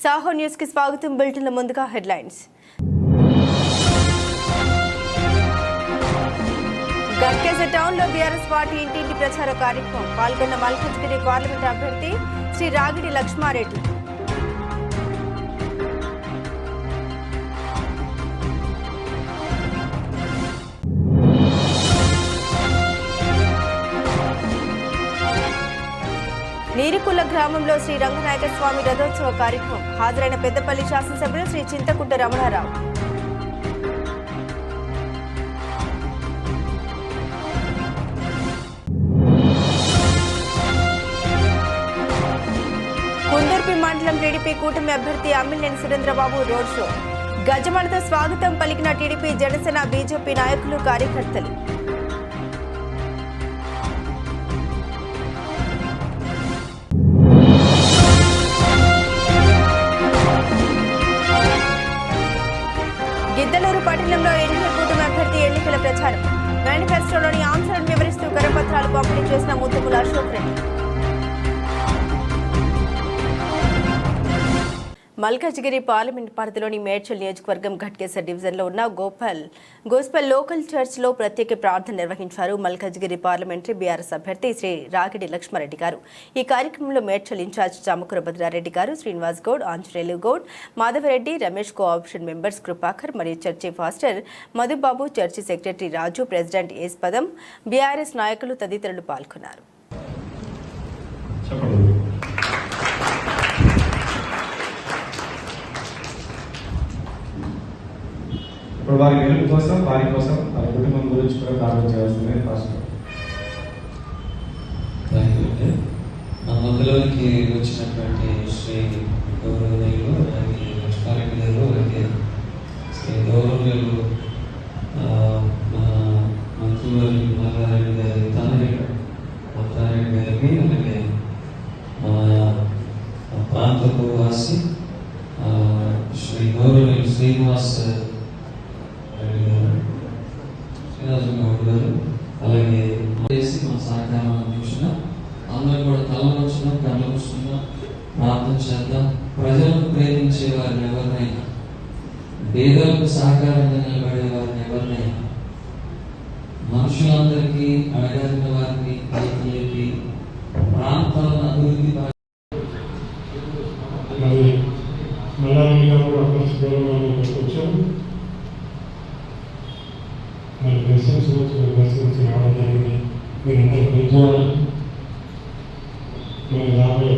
Saaho news కి స్వాగతం. బులెటిన్ల ముందుగా హెడ్లైన్స్. గట్కేస టౌన్ లో బీఆర్ఎస్ పార్టీ ఇంటింటి ప్రచార కార్యక్రమం. పాల్గొన్న మల్కాజ్గిరి పార్లమెంట్ అభ్యర్థి శ్రీ రాగిడి లక్ష్మారెడ్డి. నీరుకుల్ల గ్రామంలో శ్రీ రంగనాయక స్వామి రథోత్సవ కార్యక్రమం. హాజరైన పెద్దపల్లి శాసనసభ్యులు శ్రీ చింతకుంట రమణారావు. కుందర్పి మండలం టీడీపీ కూటమి అభ్యర్థి అమ్మినేని సురేంద్రబాబు రోడ్ షో. గజమాలతో స్వాగతం పలికిన టీడీపీ, జనసేన, బీజేపీ నాయకులు, కార్యకర్తలు. గిద్దలూరు పట్టణంలో ఎన్నికల కూటమి అభ్యర్థి ఎన్నికల ప్రచారం. మేనిఫెస్టోలోని ఆంశాలను వివరిస్తూ కరపత్రాలు పంపిణీ చేసిన ముత్తుముల అశోక్ రెడ్డి. మల్కాజ్గిరి పార్లమెంట్ పరిధిలోని మేడ్చల్ నియోజకవర్గం ఘట్కేసర్ డివిజన్లో ఉన్న గోస్పల్ లోకల్ చర్చ్లో ప్రత్యేక ప్రార్థన నిర్వహించారు మల్కాజ్గిరి పార్లమెంటరీ బీఆర్ఎస్ అభ్యర్థి శ్రీ రాగిడి లక్ష్మారెడ్డి గారు. ఈ కార్యక్రమంలో మేడ్చల్ ఇన్ఛార్జ్ చామకూర భద్రారెడ్డి గారు, శ్రీనివాస్ గౌడ్, ఆంజనేయులు గౌడ్, మాధవరెడ్డి, రమేష్, కోఆప్షన్ మెంబర్స్ కృపాకర్ మరియు church pastor Madhubabu, church secretary Raju, president S Padam, BRS నాయకులు తదితరులు పాల్గొన్నారు. ఇప్పుడు వారి గెలుపు కోసం, వారి కోసం, వారి కుటుంబం గురించి కూడా ప్రార్థన చేయాల్సిందే. ఫస్ట్ మన మధ్యలోకి వచ్చినటువంటి శ్రీ గౌరవనీయులు లక్ష్మారెడ్డి గారు, అలాగే శ్రీ గౌరవనీయులు మన మంత్రులు నాగారెడ్డి గారి తారారెడ్డి గారికి, అలాగే ప్రాంతపు వాసి శ్రీ గౌరవనీయులు శ్రీనివాస్ గారు, అలాగే చేసి మన సహకారం చూసిన అందరూ కూడా తలవచ్చున్నాం, కళ్ళవచ్చున్నాం, ప్రార్థన చేద్దాం. ప్రజలను ప్రేమించే వారిని ఎవరినైనా, పేదలకు సహకారంగా నిలబడే వారిని ఎవరినైనా, మనుషులందరికీ అడగాల్సిన వారిని పైకి లేపి ప్రాంతాలను అభివృద్ధి మరి దర్శనం దర్శించి రావడం జరిగింది. మీరు ఇంత విజయాలు మీరు రాబోయే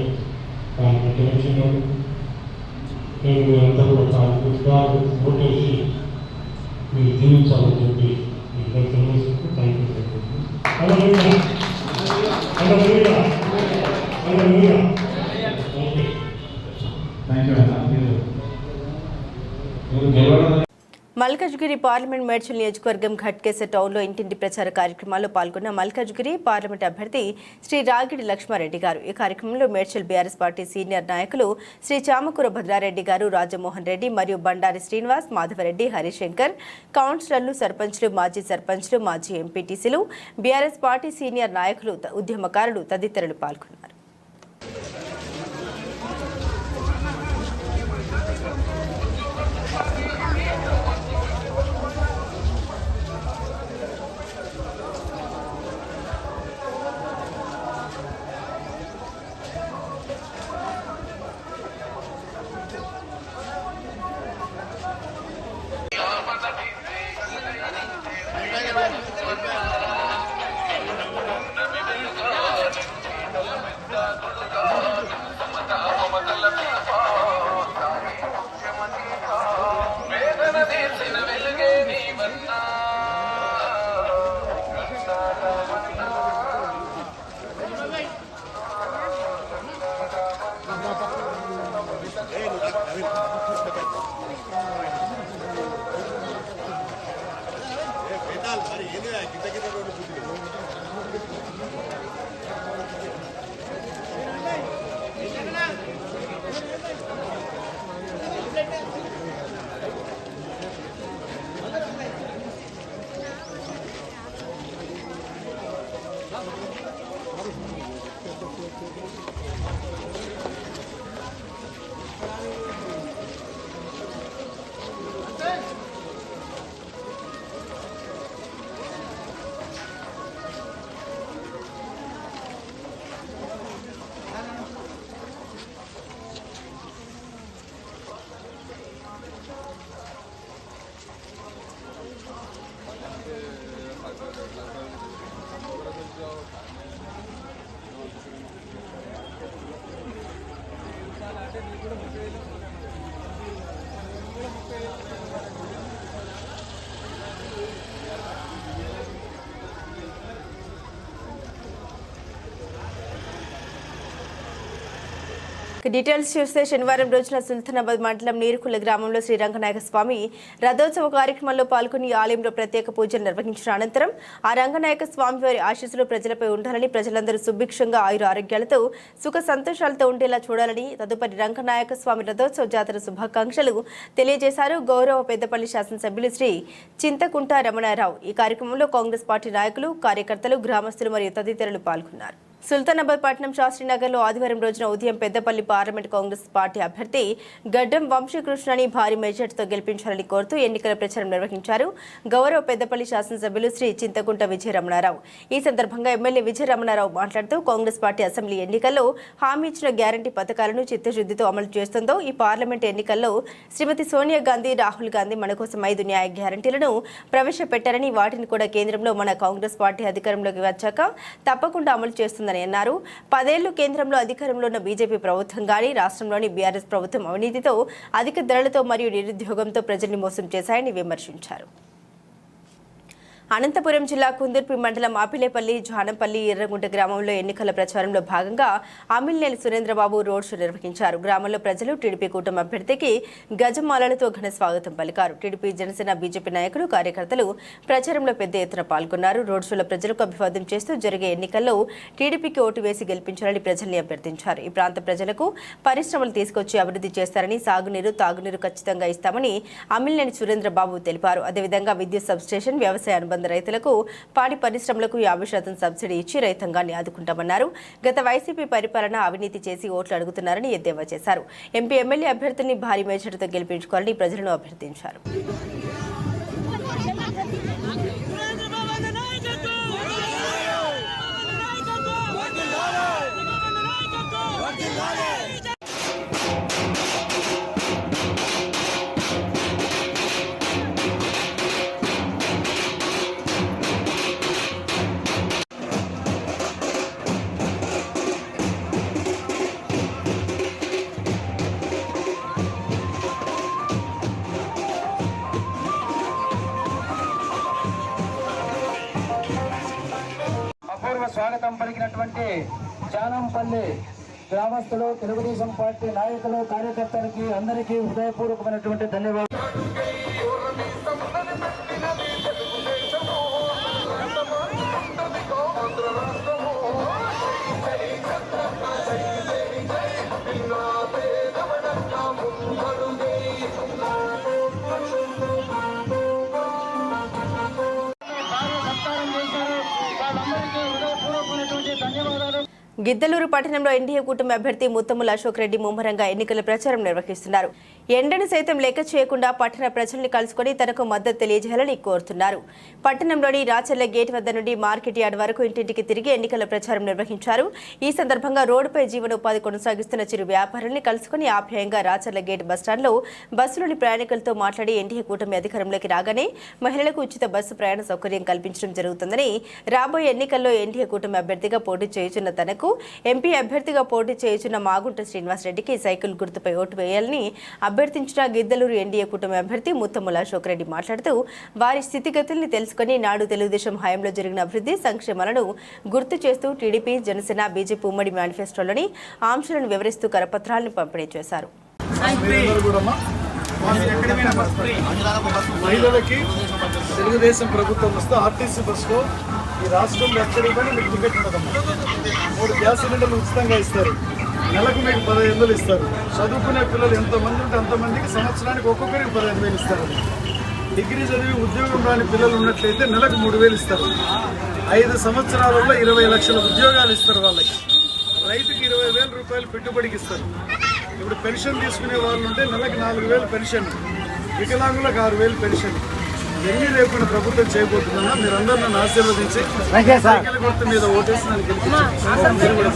పార్లమెంట్ ఎలక్షన్లో నేను మీరంతా కూడా ఓటేసి మీరు దీవించాలని చెప్పి మీకు తెలియజేస్తూ thank you. Malkajgiri parliament Medchal నియోజకవర్గం ఘట్కేసర్ టౌన్లో ఇంటింటి ప్రచార కార్యక్రమాల్లో పాల్గొన్న మల్కాజ్గిరి పార్లమెంట్ అభ్యర్థి శ్రీ రాగిడి లక్ష్మారెడ్డి గారు. ఈ కార్యక్రమంలో మేడ్చల్ బీఆర్ఎస్ పార్టీ సీనియర్ నాయకులు శ్రీ చామకూర భద్రారెడ్డి గారు, రాజమోహన్ రెడ్డి మరియు బండారి శ్రీనివాస్, మాధవరెడ్డి, హరిశంకర్, కౌన్సిలర్లు, సర్పంచ్లు, మాజీ సర్పంచ్లు, మాజీ ఎంపీటీసీలు, బీఆర్ఎస్ పార్టీ సీనియర్ నాయకులు, ఉద్యమకారులు తదితరులు పాల్గొన్నారు. డీటెయిల్స్ చూస్తే శనివారం రోజున సుల్తానాబాద్ మండలం నీరుకుల గ్రామంలో శ్రీ రంగనాయక స్వామి రథోత్సవ కార్యక్రమంలో పాల్గొని ఆలయంలో ప్రత్యేక పూజలు నిర్వహించిన అనంతరం ఆ రంగనాయక స్వామి వారి ఆశీస్సులు ప్రజలపై ఉండాలని, ప్రజలందరూ సుభిక్షంగా ఆయుర ఆరోగ్యాలతో సుఖ సంతోషాలతో ఉండేలా చూడాలని తదుపరి రంగనాయక స్వామి రథోత్సవ జాతర శుభాకాంక్షలు తెలియజేశారు గౌరవ పెద్దపల్లి శాసనసభ్యులు శ్రీ చింతకుంట రమణారావు. ఈ కార్యక్రమంలో కాంగ్రెస్ పార్టీ నాయకులు, కార్యకర్తలు, గ్రామస్తులు మరియు తదితరులు పాల్గొన్నారు. సుల్తానాబాద్ పట్టణం శాస్త్రీనగర్లో ఆదివారం రోజున ఉదయం పెద్దపల్లి పార్లమెంట్ కాంగ్రెస్ పార్టీ అభ్యర్థి గడ్డం వంశీకృష్ణని భారీ మెజార్టీతో గెలిపించాలని కోరుతూ ఎన్నికల ప్రచారం నిర్వహించారు గౌరవ పెద్దపల్లి శాసనసభ్యులు శ్రీ చింతకుంట విజయరమణారావు. ఈ సందర్భంగా ఎమ్మెల్యే విజయరమణారావు మాట్లాడుతూ కాంగ్రెస్ పార్టీ అసెంబ్లీ ఎన్నికల్లో హామీ ఇచ్చిన గ్యారంటీ పథకాలను చిత్తశుద్ధితో అమలు చేస్తుందో ఈ పార్లమెంట్ ఎన్నికల్లో శ్రీమతి సోనియా గాంధీ, రాహుల్ గాంధీ మన కోసం 5 న్యాయ గ్యారంటీలను ప్రవేశపెట్టారని, వాటిని కూడా కేంద్రంలో మన కాంగ్రెస్ పార్టీ అధికారంలోకి వచ్చాక తప్పకుండా అమలు చేస్తుందని అన్నారు. 10 ఏళ్లు కేంద్రంలో అధికారంలో ఉన్న బీజేపీ ప్రభుత్వం గాని, రాష్ట్రంలోని బీఆర్ఎస్ ప్రభుత్వం అవినీతితో, అధిక ధరలతో మరియు నిరుద్యోగంతో ప్రజల్ని మోసం చేశాయని విమర్శించారు. అనంతపురం జిల్లా కుందుర్పి మండలం ఆపిలేపల్లి, జానంపల్లి, ఎర్రగుంట గ్రామంలో ఎన్నికల ప్రచారంలో భాగంగా అమిలినేని సురేంద్రబాబు రోడ్ షో నిర్వహించారు. గ్రామంలో ప్రజలు టీడీపీ కూటమి అభ్యర్థికి గజమాలలతో ఘన స్వాగతం పలికారు. టీడీపీ, జనసేన, బీజేపీ నాయకులు, కార్యకర్తలు ప్రచారంలో పెద్ద ఎత్తున పాల్గొన్నారు. రోడ్ షోలో ప్రజలకు అభివాదం చేస్తూ జరిగే ఎన్నికల్లో టీడీపీకి ఓటు వేసి గెలిపించాలని ప్రజల్ని అభ్యర్థించారు. ఈ ప్రాంత ప్రజలకు పరిశ్రమలు తీసుకొచ్చి అభివృద్ధి చేస్తారని, సాగునీరు, తాగునీరు ఖచ్చితంగా ఇస్తామని అమిలినేని సురేంద్రబాబు తెలిపారు. అదేవిధంగా విద్యుత్ సబ్స్టేషన్, వ్యవసాయ అనుబంధ రైతులకు, పాడి పరిశ్రమలకు 50% సబ్సిడీ ఇచ్చి రైతాంగాన్ని ఆదుకుంటామన్నారు. గత వైసీపీ పరిపాలన అవినీతి చేసి ఓట్లు అడుగుతున్నారని ఎద్దేవా చేశారు. ఎంపీ, ఎమ్మెల్యే అభ్యర్థుల్ని భారీ మెజార్టీతో గెలిపించుకోవాలని ప్రజలను అభ్యర్థించారు. స్వాగతం పలికినటువంటి జానంపల్లి గ్రామస్తులు, తెలుగుదేశం పార్టీ నాయకులు, కార్యకర్తలకి అందరికీ హృదయపూర్వకమైనటువంటి ధన్యవాదాలు. గిద్దలూరు పట్టణంలో ఎన్డీఏ కూటమి అభ్యర్థి ముత్తముల అశోక్ రెడ్డి ముమ్మరంగా ఎన్నికల ప్రచారం నిర్వహిస్తున్నారు. ఎండను సైతం లెక్క చేయకుండా పట్టణ ప్రజల్ని కలుసుకుని తనకు మద్దతు తెలియజేయాలని కోరుతున్నారు. పట్టణంలోని రాచర్ల గేట్ వద్ద నుండి మార్కెట్ యార్డ్ వరకు ఇంటింటికి తిరిగి ఎన్నికల ప్రచారం నిర్వహించారు. ఈ సందర్భంగా రోడ్డుపై జీవనోపాధి కొనసాగిస్తున్న చిరు వ్యాపారుల్ని కలుసుకుని ఆప్యాయంగా రాచర్ల గేట్ బస్టాండ్లో బస్సులోని ప్రయాణికులతో మాట్లాడి ఎన్డీఏ కూటమి అధికారంలోకి రాగానే మహిళలకు ఉచిత బస్సు ప్రయాణ సౌకర్యం కల్పించడం జరుగుతుందని, రాబోయే ఎన్నికల్లో ఎన్డీఏ కూటమి అభ్యర్థిగా పోటీ చేయుచున్న తనకు ఎంపీ అభ్యర్థిగా పోటీ చేయుచున్న మాగుంట శ్రీనివాసరెడ్డికి సైకిల్ గుర్తుపై ఓటు వేయాలని అభ్యర్థించిన గిద్దలూరు ఎన్డీఏ కూటమి అభ్యర్థి ముత్తముల అశోక్ రెడ్డి మాట్లాడుతూ వారి స్థితిగతుల్ని తెలుసుకుని నాడు తెలుగుదేశం హయాంలో జరిగిన అభివృద్ధి సంక్షేమాలను గుర్తు చేస్తూ టీడీపీ, జనసేన, బీజేపీ ఉమ్మడి మేనిఫెస్టోలోని ఆంశాలను వివరిస్తూ కరపత్రాలను పంపిణీ చేశారు. మహిళలకి తెలుగుదేశం ప్రభుత్వం వస్తే ఆర్టీసీ బస్సులో ఈ రాష్ట్రంలో ఎక్కడికి పని మీకు టికెట్ ఉండదమ్మా. 3 గ్యాస్ సిలిండర్లు ఉచితంగా ఇస్తారు. నెలకు మీకు 15,000 ఇస్తారు. చదువుకునే పిల్లలు ఎంతమంది ఉంటే అంతమందికి సంవత్సరానికి ఒక్కొక్కరికి 15,000 ఇస్తారు. డిగ్రీ చదివి ఉద్యోగం రాని పిల్లలు ఉన్నట్లయితే నెలకు 3,000 ఇస్తారు. 5 సంవత్సరాలలో 20 లక్షల ఉద్యోగాలు ఇస్తారు. వాళ్ళకి రైతుకి 20,000 రూపాయలు పెట్టుబడికి ఇస్తారు. ఇప్పుడు పెన్షన్ తీసుకునే వాళ్ళు ఉంటే నెలకు 4,000 పెన్షన్, వికలాంగులకు 6,000 పెన్షన్. ఎన్ని రేపు ప్రభుత్వం చేయబోతుందన్నా మీరందరూ నన్ను ఆశీర్వదించి సైకిల్ గుర్తు మీద ఓటేసి నన్ను గెలిపించారు. మీరు కూడా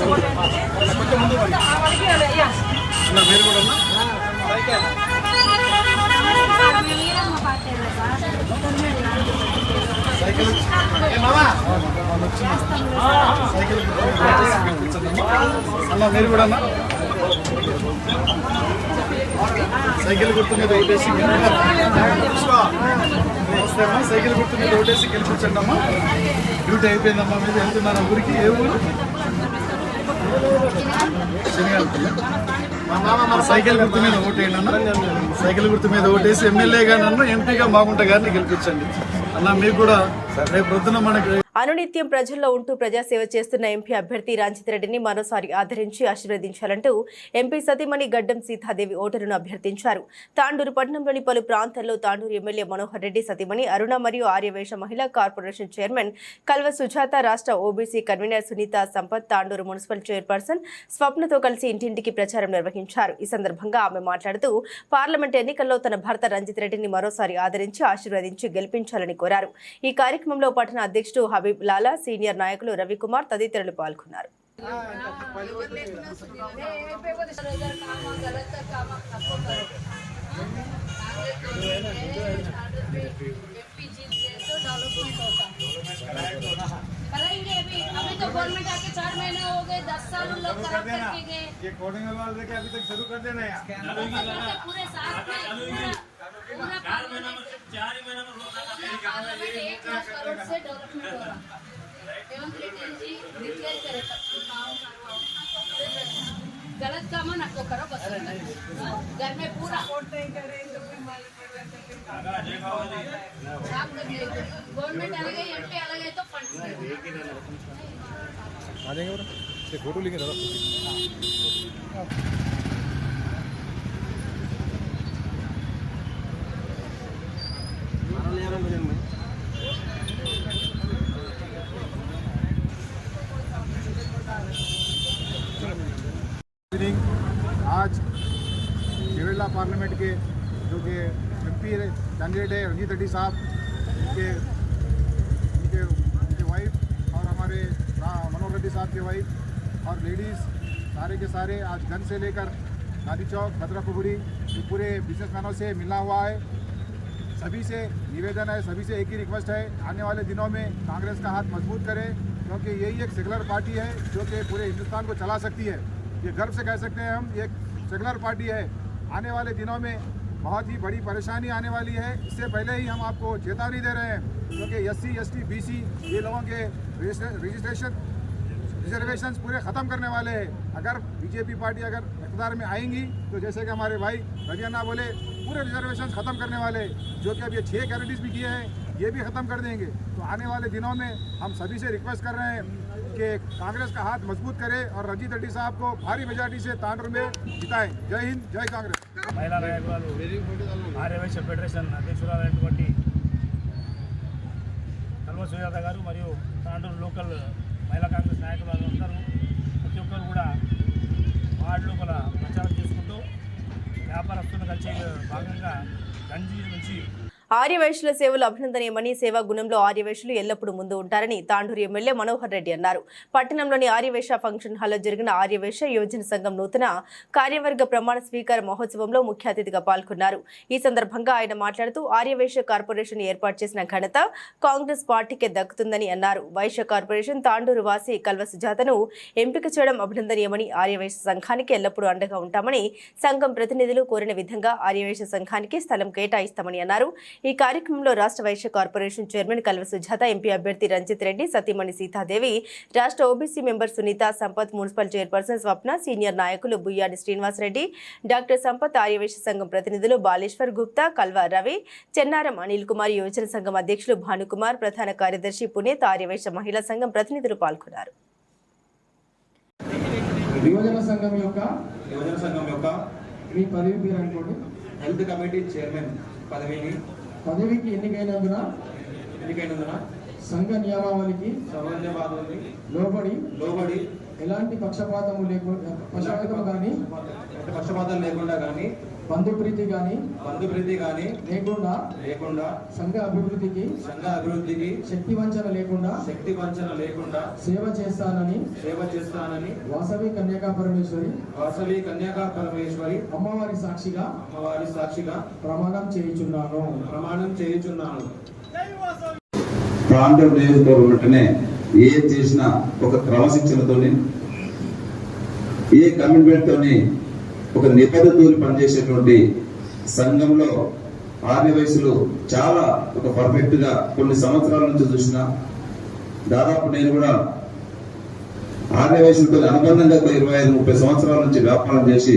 సైకిల్ సైకిల్ అన్న మీరు కూడా అన్న సైకిల్ గుర్తు మీద ఓటేసి నమస్తే అమ్మా. సైకిల్ గుర్తు మీద ఓటేసి గెలిపించండి అమ్మా. డ్యూటీ అయిపోయిందమ్మా. మీద వెళ్తున్నాను ఊరికి. ఏ ఊరు? శనిగాలి. సైకిల్ గుర్తు మీద ఓటేయండి అన్న. సైకిల్ గుర్తు మీద ఓటేసి ఎమ్మెల్యేగా నన్ను ఎంపీగా మాగుంట గారిని గెలిపించండి అన్న. మీకు కూడా రేపు పొద్దున మనకి అనునిత్యం ప్రజల్లో ఉంటూ ప్రజాసేవ చేస్తున్న ఎంపీ అభ్యర్థి రంజిత్ రెడ్డిని మరోసారి ఆదరించి ఆశీర్వదించాలంటూ ఎంపీ సతీమణి గడ్డం సీతాదేవి ఓటరును అభ్యర్థించారు. తాండూరు పట్టణంలోని పలు ప్రాంతాల్లో తాండూరు ఎమ్మెల్యే మనోహర్ రెడ్డి సతీమణి అరుణ మరియు ఆర్యవేశ మహిళా కార్పొరేషన్ చైర్మన్ కల్వ సుజాత, రాష్ట్ర OBC convener Sunitha Sampath, Tandur municipal chairperson స్వప్నతో కలిసి ఇంటింటికి ప్రచారం నిర్వహించారు. ఈ సందర్భంగా ఆమె మాట్లాడుతూ పార్లమెంట్ ఎన్నికల్లో తన భర్త రంజిత్ రెడ్డిని మరోసారి ఆదరించి ఆశీర్వదించి గెలిపించాలని కోరారు. ఈ కార్యక్రమంలో పట్టణ అధ్యక్షుడు హబీబ్ లాలా, సీనియర్ నాయకులు రవికుమార్ తదితరులు పాల్గొన్నారు. कराएंगे अभी तो गवर्नमेंट आके 4 महीने हो गए, 10 साल उन लोग खराब करके गए। ये कोडिंग वाला लेके अभी तक शुरू कर देना यार। पूरे साथ में पूरा 4 महीना में 1 लाख करोड़ से डेवलपमेंट हो रहा। रेवंत रेड्डी जी डिक्लेयर करे गलत काम ना तो करो बस घर में पूरा गवर्नमेंट अलग है, एमपी अलग है तो फंड आ जाएंगे बड़ा ये फोटो लेके दादा आज केरला पार्लियामेंट के जो कि एमपी कैंडिडेट है रंजीत रेड्डी साहब, उनके वाइफ और हमारे मनोहर रेड्डी साहब के वाइफ और लेडीज़ सारे के सारे आज गन से लेकर गांधी चौक, भद्रापुरी पूरे बिजनेसमैनों से मिलना हुआ है। सभी से निवेदन है, सभी से एक ही रिक्वेस्ट है, आने वाले दिनों में कांग्रेस का हाथ मजबूत करें, क्योंकि यही एक सेकुलर पार्टी है जो कि पूरे हिंदुस्तान को चला सकती है। ये गर्व से कह सकते हैं हम, ये एक सेकुलर पार्टी है। आने वाले दिनों में बहुत ही बड़ी परेशानी आने वाली है। इससे पहले ही हम आपको चेतावनी दे रहे हैं, क्योंकि SC, ST, BC ये लोगों के रिजर्वेशंस पूरे ख़त्म करने वाले हैं। अगर बीजेपी पार्टी अगर इक़्तिदार में आएंगी तो जैसे कि हमारे भाई रवियाना बोले, पूरे रिजर्वेशंस ख़त्म करने वाले, जो कि अब ये 6 कैटेगरीज भी किए हैं ये भी ख़त्म कर देंगे। तो आने वाले दिनों में हम सभी से रिक्वेस्ट कर रहे हैं कि कांग्रेस का हाथ मजबूत करे और रंजीत रेड्डी साहब को भारी मेजॉरिटी से तांडूर में जिताएं। जय हिंद, जय कांग्रेस। महिला नायकुराలు ఆర్యవైశ్య ఫెడరేషన్ అధ్యక్షురాలైనటువంటి కల్వ సుజాత గారు మరియు తాండూరు లోకల్ మహిళా కాంగ్రెస్ నాయకులు అందరూ ప్రతి ఒక్కరు కూడా వార్డు లోపల ప్రచారం చేసుకుంటూ వ్యాపారస్తులు కలిసి భాగంగా గంజి నుంచి ఆర్యవైశ్యుల సేవలు అభినందనీయమని, సేవా గుణంలో ఆర్యవైశ్యులు ఎల్లప్పుడూ ముందు ఉంటారని తాండూరు ఎమ్మెల్యే మనోహర్ రెడ్డి అన్నారు. పట్టణంలోని ఆర్యవైశ్య ఫంక్షన్ హాల్లో జరిగిన ఆర్యవైశ్య యోజన సంఘం నూతన కార్యవర్గ ప్రమాణ స్వీకార మహోత్సవంలో ముఖ్య అతిథిగా పాల్గొన్నారు. ఈ సందర్భంగా ఆయన మాట్లాడుతూ ఆర్యవైశ్య కార్పొరేషన్ ఏర్పాటు చేసిన ఘనత కాంగ్రెస్ పార్టీకే దక్కుతుందని అన్నారు. వైశ్య కార్పొరేషన్ తాండూరు వాసి కల్వ సుజాతను ఎంపిక చేయడం అభినందనీయమని, ఆర్యవైశ్య సంఘానికి ఎల్లప్పుడూ అండగా ఉంటామని సంఘం ప్రతినిధులు కోరిన విధంగా ఆర్యవైశ్య సంఘానికి స్థలం కేటాయిస్తామని అన్నారు. ఈ కార్యక్రమంలో రాష్ట్ర Vysya corporation chairman Kalva Sujatha, MP అభ్యర్థి రంజిత్ రెడ్డి, సతీమణి సీతాదేవి, రాష్ట్ర OBC member Sunitha Sampath, municipal chairperson Swapna, senior నాయకులు బుయ్యాడి శ్రీనివాసరెడ్డి, డాక్టర్ సంపత్, ఆర్యవైశ్య సంఘం ప్రతినిధులు బాలేశ్వర్ గుప్తా, కల్వ రవి, చెన్నారం అనిల్ కుమార్, యువజన సంఘం అధ్యక్షులు భానుకుమార్, ప్రధాన కార్యదర్శి పునీత్, ఆర్యవైశ్య మహిళా సంఘం ప్రతినిధులు పాల్గొన్నారు. యువజన సంఘం యొక్క మీ పదవి పేరు అనుకోండి. హెల్త్ కమిటీ చైర్మన్ పదవికి ఎన్నికైనందున సంఘ నియమావళికి లోబడి ఎలాంటి పక్షపాతం లేకుండా కానీ బంధుప్రీతి కానీ లేకుండా సంఘ అభివృద్ధికి శక్తి వంచన లేకుండా సేవ చేస్తానని వాసవి కన్యకా పరమేశ్వరి అమ్మవారి సాక్షిగా ప్రమాణం చేయుచున్నాను. ప్రాంతం నియోజకవర్గం వెంటనే ఏం చేసినా ఒక క్రమశిక్షణతోని, ఏ కమిట్మెంట్ తోని, ఒక నిబద్ధతతో పనిచేసేటువంటి సంఘంలో ఆర్యవైశ్యులు చాలా ఒక పర్ఫెక్ట్ గా కొన్ని సంవత్సరాల నుంచి చూసిన, దాదాపు నేను కూడా ఆర్యవైశ్యులతో అనుబంధంగా 25-30 సంవత్సరాల నుంచి వ్యాపారం చేసి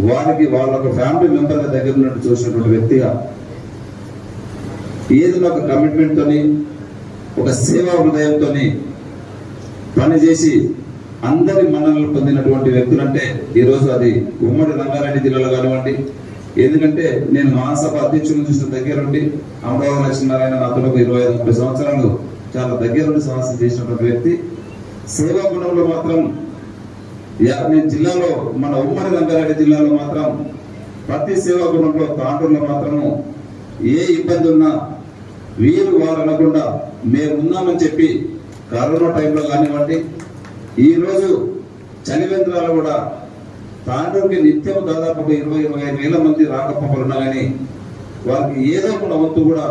వారికి వాళ్ళ ఒక ఫ్యామిలీ మెంబర్గా దగ్గర ఉన్నట్టు చూసినటువంటి వ్యక్తిగా ఏదైనా ఒక కమిట్మెంట్తోని ఒక సేవా హృదయంతోని పనిచేసి అందరి మన్ననలు పొందినటువంటి వ్యక్తులంటే ఈరోజు అది ఉమ్మడి రంగారెడ్డి జిల్లాలో కానివ్వండి. ఎందుకంటే నేను మహాసభ అధ్యక్షులను చూసిన దగ్గరుండి అమరావతి లక్ష్మీనారాయణ నాతో 25-30 సంవత్సరాలు చాలా దగ్గరుండి సమస్య చేసినటువంటి వ్యక్తి. సేవా గుణంలో మాత్రం నేను జిల్లాలో మన ఉమ్మడి రంగారెడ్డి జిల్లాలో మాత్రం ప్రతి సేవా గుణంలో తాండ్రుల్లో మాత్రము ఏ ఇబ్బంది ఉన్నా వీరు వారు అనకుండా మేము ఉన్నామని చెప్పి కరోనా టైంలో కానివ్వండి, ఈరోజు చలివేంద్రాలు కూడా తాండూరుకి నిత్యం దాదాపు 20-25 వేల మంది రాకపోకలున్నా కానీ వారికి ఏదో ఒక వంతు కూడా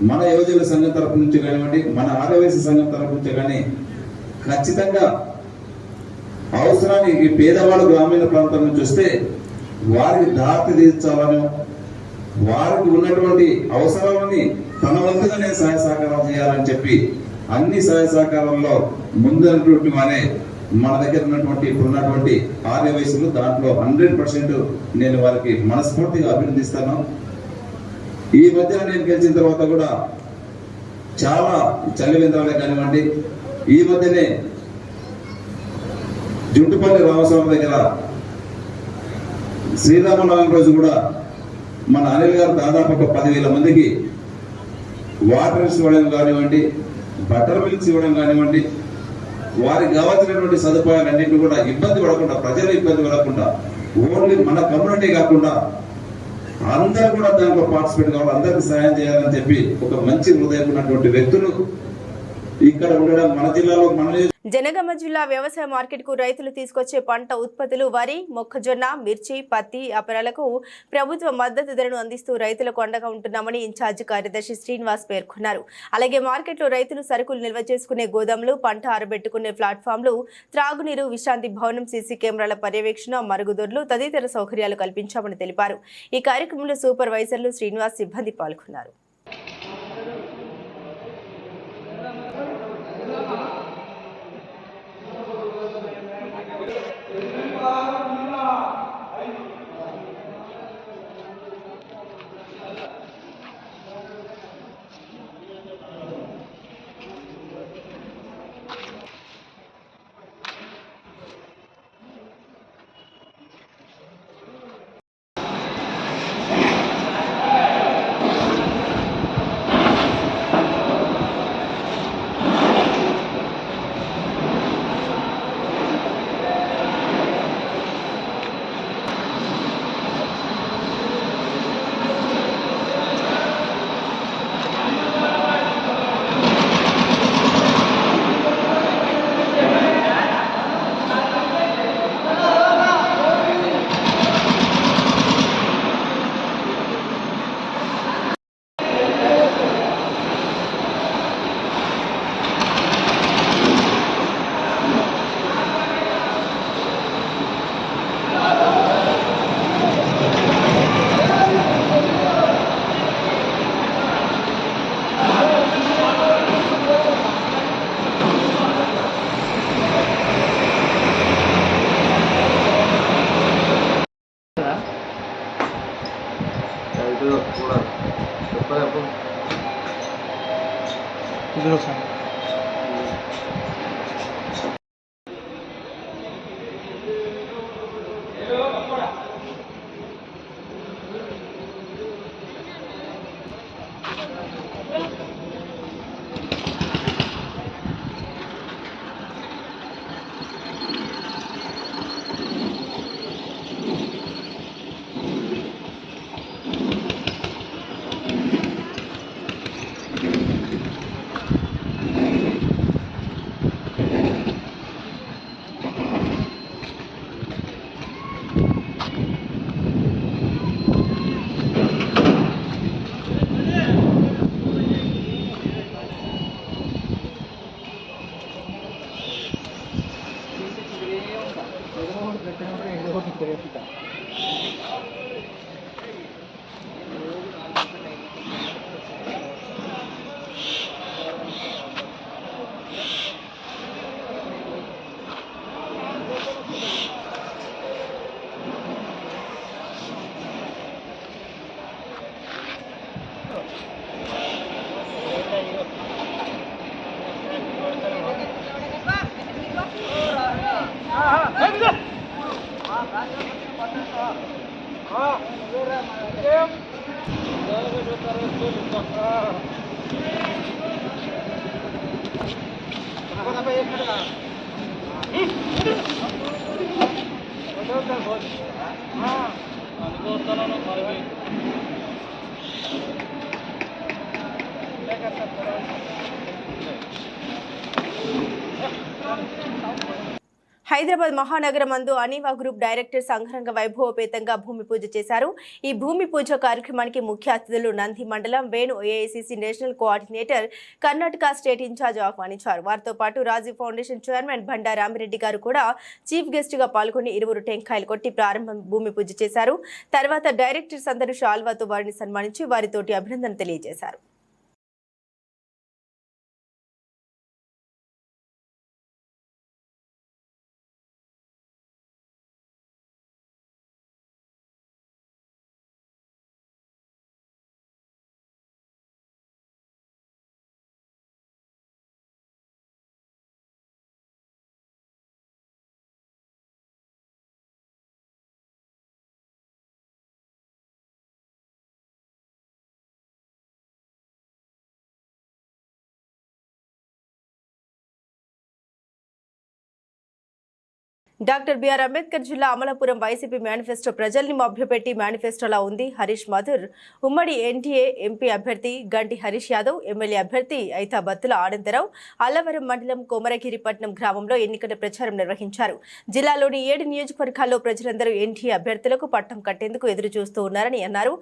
మన యువజన సంఘం తరపు నుంచి కానివ్వండి, మన ఆదివాసీ సంఘం తరపు నుంచి కానీ ఖచ్చితంగా అవసరానికి పేదవాళ్ళు గ్రామీణ ప్రాంతం నుంచి వస్తే వారికి దారి తీర్చాలను, వారికి ఉన్నటువంటి అవసరాలని తన వంతుగానే సహాయ సహకారం చేయాలని చెప్పి అన్ని సహాయ సహకారంలో ముందున్నటువంటి వారే మన దగ్గర ఇప్పుడున్నటువంటి ఆర్యవయసులు. దాంట్లో 100% నేను వారికి మనస్ఫూర్తిగా అభినందిస్తాను. ఈ మధ్యన నేను గెలిచిన తర్వాత కూడా చాలా చలివేంద్రాలే కానివ్వండి, ఈ మధ్యనే జుట్టుపల్లి రామస్వామి దగ్గర శ్రీరామనవమి రోజు కూడా మన అనిల్ గారు దాదాపు ఒక 10,000 మందికి వాటర్ ఇవ్వడం కానివ్వండి, బటర్ మిల్క్స్ ఇవ్వడం కానివ్వండి, వారికి కావాల్సినటువంటి సదుపాయాలన్నింటినీ కూడా ఇబ్బంది పడకుండా, ప్రజలు ఇబ్బంది పడకుండా, ఓన్లీ మన కమ్యూనిటీ కాకుండా అందరూ కూడా దాంట్లో పార్టిసిపేట్ కావాలి, అందరికి సహాయం చేయాలని చెప్పి ఒక మంచి హృదయం ఉన్నటువంటి వ్యక్తులు ఇక్కడ ఉండడం మన జిల్లాలో జనగామ జిల్లా వ్యవసాయ మార్కెట్ కు రైతులు తీసుకొచ్చే పంట ఉత్పత్తులు వరి, మొక్కజొన్న, మిర్చి, పత్తి అపరాలకు ప్రభుత్వ మద్దతు ధరను అందిస్తూ రైతులకు అండగా ఉంటున్నామని ఇన్ఛార్జి కార్యదర్శి శ్రీనివాస్ పేర్కొన్నారు. అలాగే మార్కెట్లో రైతులు సరుకులు నిల్వ చేసుకునే గోదాములు, పంట ఆరబెట్టుకునే ప్లాట్ఫామ్లు, త్రాగునీరు, విశ్రాంతి భవనం, సీసీ కెమెరాల పర్యవేక్షణ, మరుగుదొడ్లు తదితర సౌకర్యాలు కల్పించామని తెలిపారు. ఈ కార్యక్రమంలో సూపర్వైజర్లు, శ్రీనివాస్ సిబ్బంది పాల్గొన్నారు. హైదరాబాద్ మహానగరం మందు అనివా గ్రూప్ డైరెక్టర్ సంఘరంగ వైభవపేతంగా భూమి పూజ చేశారు. ఈ భూమి పూజ కార్యక్రమానికి ముఖ్య అతిథులు నంది మండలం Venu AICC national coordinator Karnataka state incharge ఆహ్వానించారు. వారితో పాటు రాజీవ్ ఫౌండేషన్ చైర్మన్ బండా రామిరెడ్డి గారు కూడా చీఫ్ గెస్ట్ గా పాల్గొని ఇరువురు టెంకాయలు కొట్టి ప్రారంభం భూమి పూజ చేశారు. తర్వాత డైరెక్టర్స్ అందరూ షాల్వాతో వారిని సన్మానించి వారితోటి అభినందన తెలియజేశారు. డాక్టర్ బిఆర్ అంబేద్కర్ జిల్లా అమలాపురం వైసీపీ మేనిఫెస్టో ప్రజల్ని మభ్యపెట్టి మేనిఫెస్టోలా ఉంది. హరీష్ మధుర్ ఉమ్మడి ఎన్టీఏ ఎంపీ అభ్యర్థి గంటి హరీష్ యాదవ్, ఎమ్మెల్యే అభ్యర్థి అయితా బత్తుల ఆనందరావు అల్లవరం మండలం కొమరగిరిపట్నం గ్రామంలో ఎన్నికల ప్రచారం నిర్వహించారు. జిల్లాలోని 7 నియోజకవర్గాల్లో ప్రజలందరూ ఎన్టీఏ అభ్యర్థులకు పట్టం కట్టేందుకు ఎదురు చూస్తూ ఉన్నారని అన్నారు.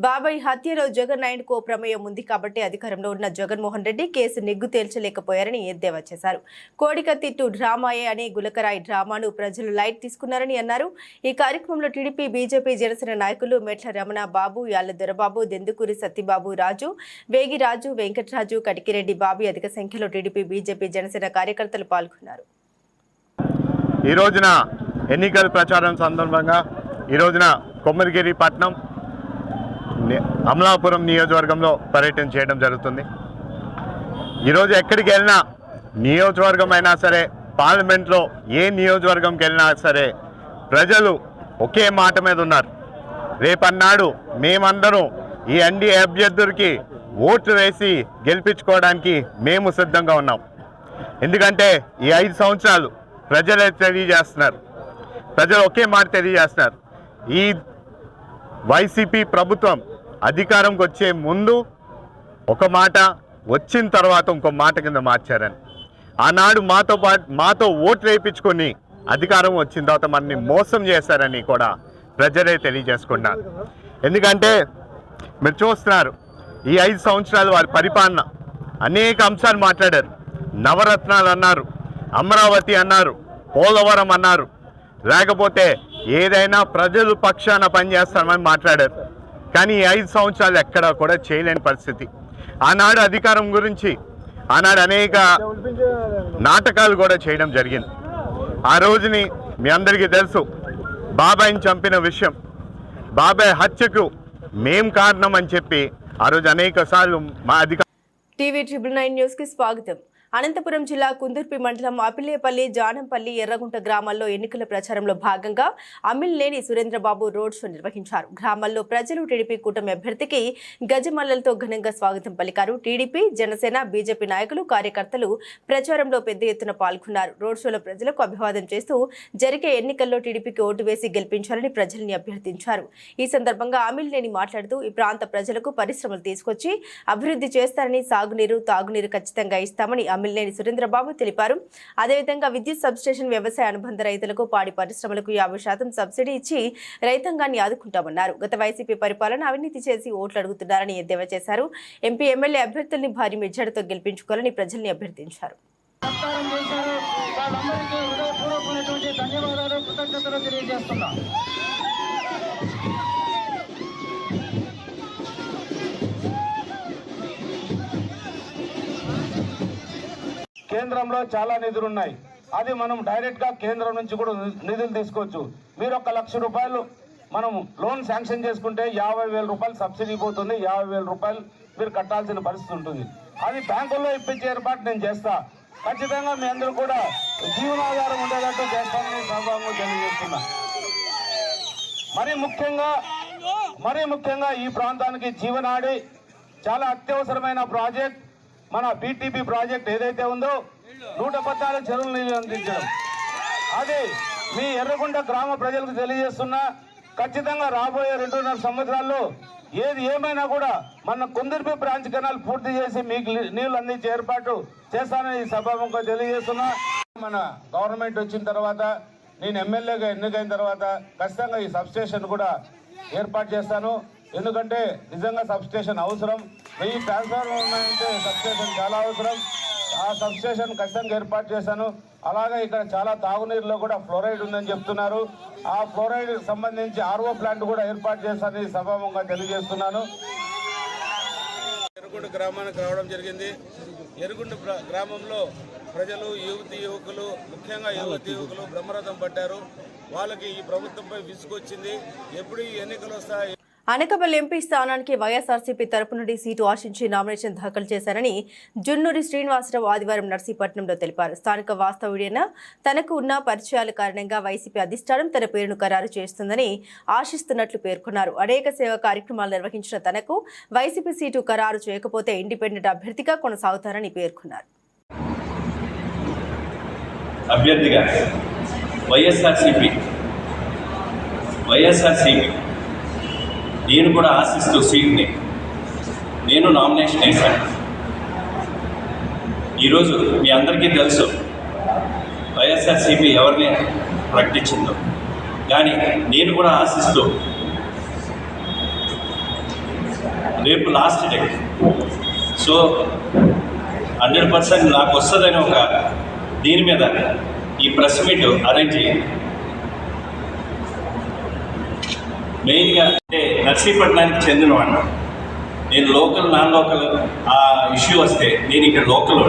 బాబాయ్ హత్యలో జగన్ నాయుడుకు ప్రమేయం ఉంది కాబట్టి అధికారంలో ఉన్న జగన్మోహన్ రెడ్డి కేసు నిగ్గు తేల్చలేకపోయారని ఎద్దేవా చేశారు. కోడికత్తిట్టు డ్రామాయే అనే గులకరాయి డ్రామాను ప్రజలు లైట్ తీసుకున్నారని అన్నారు. ఈ కార్యక్రమంలో టీడీపీ, బీజేపీ, జనసేన నాయకులు మెట్ల రమణ బాబు, యాళ్ల దొరబాబు, దెందుకూరి సత్యబాబు, రాజు, వేగి రాజు, వెంకటరాజు, కటికిరెడ్డి బాబీ అధిక సంఖ్యలో టీడీపీ, బీజేపీ, జనసేన కార్యకర్తలు పాల్గొన్నారు. ఈ రోజున ఎన్నికల ప్రచారం సందర్భంగా ఈ రోజున కొమరగిరి పట్నం అమలాపురం నియోజకవర్గంలో పర్యటన చేయడం జరుగుతుంది. ఈరోజు ఎక్కడికి వెళ్ళినా నియోజకవర్గం అయినా సరే, పార్లమెంట్లో ఏ నియోజకవర్గంకి వెళ్ళినా సరే ప్రజలు ఒకే మాట మీద ఉన్నారు. రేపన్నాడు మేమందరం ఈ ఎన్డీఏ అభ్యర్థులకి ఓట్లు వేసి గెలిపించుకోవడానికి మేము సిద్ధంగా ఉన్నాం. ఎందుకంటే ఈ 5 సంవత్సరాలు ప్రజలే తెలియజేస్తున్నారు, ప్రజలు ఒకే మాట తెలియజేస్తున్నారు. ఈ వైసీపీ ప్రభుత్వం అధికారంకి వచ్చే ముందు ఒక మాట, వచ్చిన తర్వాత ఇంకో మాట కింద మార్చారని. ఆనాడు మాతో ఓట్లు వేయించుకొని అధికారం వచ్చిన తర్వాత మనని మోసం చేశారని కూడా ప్రజలే తెలియజేసుకున్నారు. ఎందుకంటే మీరు చూస్తున్నారు ఈ 5 సంవత్సరాలు వారి పరిపాలన అనేక అంశాలు మాట్లాడారు. నవరత్నాలు అన్నారు, అమరావతి అన్నారు, పోలవరం అన్నారు, లేకపోతే ఏదైనా ప్రజలు పక్షాన పనిచేస్తామని మాట్లాడారు. కానీ ఈ 5 సంవత్సరాలు ఎక్కడా కూడా చేయలేని పరిస్థితి. ఆనాడు అధికారం గురించి ఆనాడు అనేక నాటకాలు కూడా చేయడం జరిగింది. ఆ రోజుని మీ అందరికీ తెలుసు, బాబాయిని చంపిన విషయం, బాబాయ్ హత్యకు మేం కారణం అని చెప్పి ఆ రోజు అనేక సార్లు మా టీవీ 999 న్యూస్కి స్వాగతం. అనంతపురం జిల్లా కుందుర్పి మండలం అపిలేపల్లి, జానంపల్లి, ఎర్రగుంట గ్రామాల్లో ఎన్నికల ప్రచారంలో భాగంగా అమ్మిలినేని సురేంద్రబాబు రోడ్ షో నిర్వహించారు. గ్రామాల్లో ప్రజలు టీడీపీ కూటమి అభ్యర్థికి గజమల్లలతో ఘనంగా స్వాగతం పలికారు. టీడీపీ, జనసేన, బీజేపీ నాయకులు, కార్యకర్తలు ప్రచారంలో పెద్ద ఎత్తున పాల్గొన్నారు. రోడ్ షోలో ప్రజలకు అభివాదం చేస్తూ జరిగే ఎన్నికల్లో టీడీపీకి ఓటు వేసి గెలిపించాలని ప్రజల్ని అభ్యర్థించారు. ఈ సందర్భంగా అమ్మిలినేని మాట్లాడుతూ ఈ ప్రాంత ప్రజలకు పరిశ్రమలు తీసుకొచ్చి అభివృద్ధి చేస్తారని, సాగునీరు, తాగునీరు ఖచ్చితంగా ఇస్తామని అమ్మిలినేని సురేంద్రబాబు తెలిపారు. అదేవిధంగా విద్యుత్ సబ్స్టేషన్, వ్యవసాయ అనుబంధ రైతులకు, పాడి పరిశ్రమలకు 50% సబ్సిడీ ఇచ్చి రైతాంగాన్ని ఆదుకుంటామన్నారు. గత వైసీపీ పరిపాలన అవినీతి చేసి ఓట్లు అడుగుతున్నారని ఎద్దేవా చేశారు. ఎంపీ, ఎమ్మెల్యే అభ్యర్థుల్ని భారీ మెజార్టీతో గెలిపించుకోవాలని ప్రజల్ని అభ్యర్థించారు. కేంద్రంలో చాలా నిధులు ఉన్నాయి, అది మనం డైరెక్ట్ గా కేంద్రం నుంచి కూడా నిధులు తీసుకోవచ్చు. మీరు 1 లక్ష రూపాయలు మనం లోన్ శాంక్షన్ చేసుకుంటే 50,000 రూపాయలు సబ్సిడీ పోతుంది, 50,000 రూపాయలు మీరు కట్టాల్సిన పరిస్థితి ఉంటుంది. అది బ్యాంకుల్లో ఇప్పించే ఏర్పాటు నేను చేస్తా. ఖచ్చితంగా మీ అందరూ కూడా జీవనాధారం ఉండేటట్టు చేస్తామని సందర్భంగా తెలియజేస్తున్నా. మరి ముఖ్యంగా మరీ ముఖ్యంగా ఈ ప్రాంతానికి జీవనాడి చాలా అత్యవసరమైన ప్రాజెక్ట్ మన బీటీపీ ప్రాజెక్ట్ ఏదైతే ఉందో 114 చెరువుల నీళ్లు అందించడం. అది మీ ఎర్రగొండ గ్రామ ప్రజలకు తెలియజేస్తున్నా, ఖచ్చితంగా రాబోయే 2.5 సంవత్సరాల్లో ఏది ఏమైనా కూడా మన కుందుర్పి బ్రాంచ్ కెనాల్ పూర్తి చేసి మీకు నీళ్లు అందించే ఏర్పాటు చేస్తానని ఈ సభాముఖంగా తెలియజేస్తున్నా. మన గవర్నమెంట్ వచ్చిన తర్వాత, నేను ఎమ్మెల్యేగా ఎన్నికైన తర్వాత ఖచ్చితంగా ఈ సబ్స్టేషన్ కూడా ఏర్పాటు చేస్తాను. ఎందుకంటే నిజంగా సబ్స్టేషన్ అవసరం. 1000 ట్రాన్స్ఫార్మర్ ఉన్నాయంటే సబ్స్టేషన్ చాలా అవసరం. ఆ సబ్స్టేషన్ ఖచ్చితంగా ఏర్పాటు చేశాను. అలాగే ఇక్కడ చాలా తాగునీరులో కూడా ఫ్లోరైడ్ ఉందని చెప్తున్నారు. ఆ ఫ్లోరైడ్ సంబంధించి ఆర్ఓ ప్లాంట్ కూడా ఏర్పాటు చేస్తానని సభాముఖంగా తెలియజేస్తున్నాను. ఎర్రగొండ గ్రామానికి రావడం జరిగింది. ఎర్రగొండ గ్రామంలో ప్రజలు, యువకులు, ముఖ్యంగా యువకులు బ్రహ్మరథం పట్టారు. వాళ్ళకి ఈ ప్రభుత్వంపై విసుగొచ్చింది. ఎప్పుడు ఈ ఎన్నికలు వస్తాయి? అనకాపల్లి ఎంపీ స్థానానికి వైఎస్ఆర్సీపీ తరపు నుండి సీటు ఆశించి నామినేషన్ దాఖలు చేశారని జున్నూరి శ్రీనివాసరావు ఆదివారం నర్సీపట్నంలో తెలిపారు. స్థానిక వాస్తవ్యుడైన తనకు ఉన్న పరిచయాల కారణంగా వైసీపీ అధిష్టానం తన పేరును ఖరారు చేస్తుందని ఆశిస్తున్నట్లు పేర్కొన్నారు. అనేక సేవా కార్యక్రమాలు నిర్వహించిన తనకు వైసీపీ సీటు ఖరారు చేయకపోతే ఇండిపెండెంట్ అభ్యర్థిగా కొనసాగుతారని పేర్కొన్నారు. అభ్యర్థిగా వైఎస్ఆర్సీపీ నేను కూడా ఆశిస్తూ సీట్ని నేను నామినేషన్ వేశాను. ఈరోజు మీ అందరికీ తెలుసు వైఎస్ఆర్సీపీ ఎవరిని ప్రకటించిందో, కానీ నేను కూడా ఆశిస్తూ రేపు లాస్ట్ డే, సో 100% నాకు వస్తుందని ఒక దీని మీద ఈ ప్రెస్ మీట్ అరేంజ్ చేయండి. మెయిన్గా అంటే నర్సీపట్నానికి చెందినవాడిని నేను. లోకల్ నాన్ లోకల్ ఆ ఇష్యూ వస్తే నేను ఇక్కడ లోకల్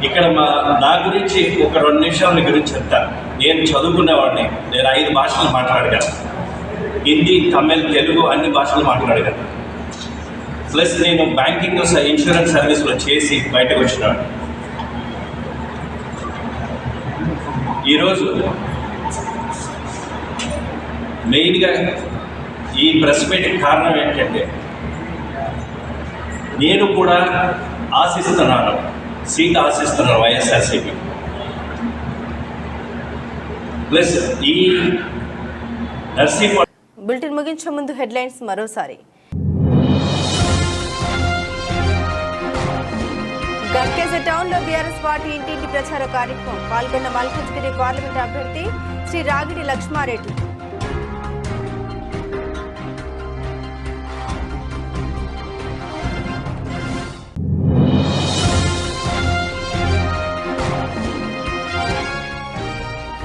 ఇక్కడ నా గురించి ఒక 2 నిమిషాల గురించి చెప్తాను. నేను చదువుకునేవాడిని. నేను 5 భాషలు మాట్లాడగలను. హిందీ, తమిళ్, తెలుగు అన్ని భాషలు మాట్లాడగలను. ప్లస్ నేను బ్యాంకింగ్ ఇన్సూరెన్స్ సర్వీస్లో చేసి బయటకు వచ్చినాడు. ఈరోజు మెయిన్గా ఈ ప్రెస్ మీట్కి కారణం ఏంటంటే నేను కూడా ఆశిస్తున్నాను, సీట్ ఆశిస్తున్నాను వైఎస్ఆర్సీపీ. ప్లస్ ఈ నర్సీపట్నం. బులెటిన్ ముగించే ముందు హెడ్లైన్స్ మరోసారి. గట్కేసర్ టౌన్లో బీఆర్ఎస్ పార్టీ ఇంటింటి ప్రచార కార్యక్రమం. పాల్గొన్న మల్కాజ్గిరి పార్లమెంట్ అభ్యర్థి శ్రీ రాగిడి లక్ష్మారెడ్డి.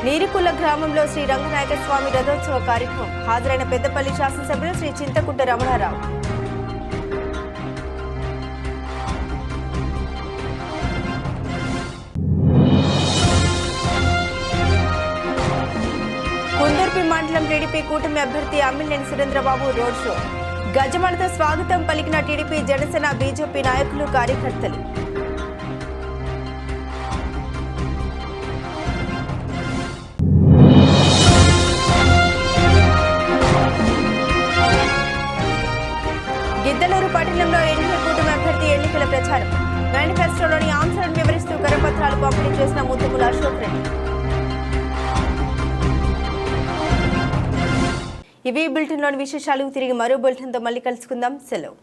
నీరుకుల్ల గ్రామంలో శ్రీ రంగనాయక స్వామి రథోత్సవ కార్యక్రమం. హాజరైన పెద్దపల్లి శాసనసభ్యులు శ్రీ చింతకుంట రమణారావు. కుందర్పి మండలం టీడీపీ కూటమి అభ్యర్థి అమ్మినేని సురేంద్రబాబు రోడ్ షో. గజమాలతో స్వాగతం పలికిన టీడీపీ, జనసేన, బీజేపీ నాయకులు, కార్యకర్తలు. గిద్దలూరు పట్టణంలో ఎన్డీఏ కూటమి అభ్యర్థి ఎన్నికల ప్రచారం. మేనిఫెస్టోలోని ఆంశాలను వివరిస్తూ కరపత్రాలు పంపిణీ చేసిన ముత్తుముల అశోక్ రెడ్డి. ఇవి బులెటిన్లోని విశేషాలు. తిరిగి మరో బులెటిన్తో మళ్ళీ కలుసుకుందాం. సెలవు.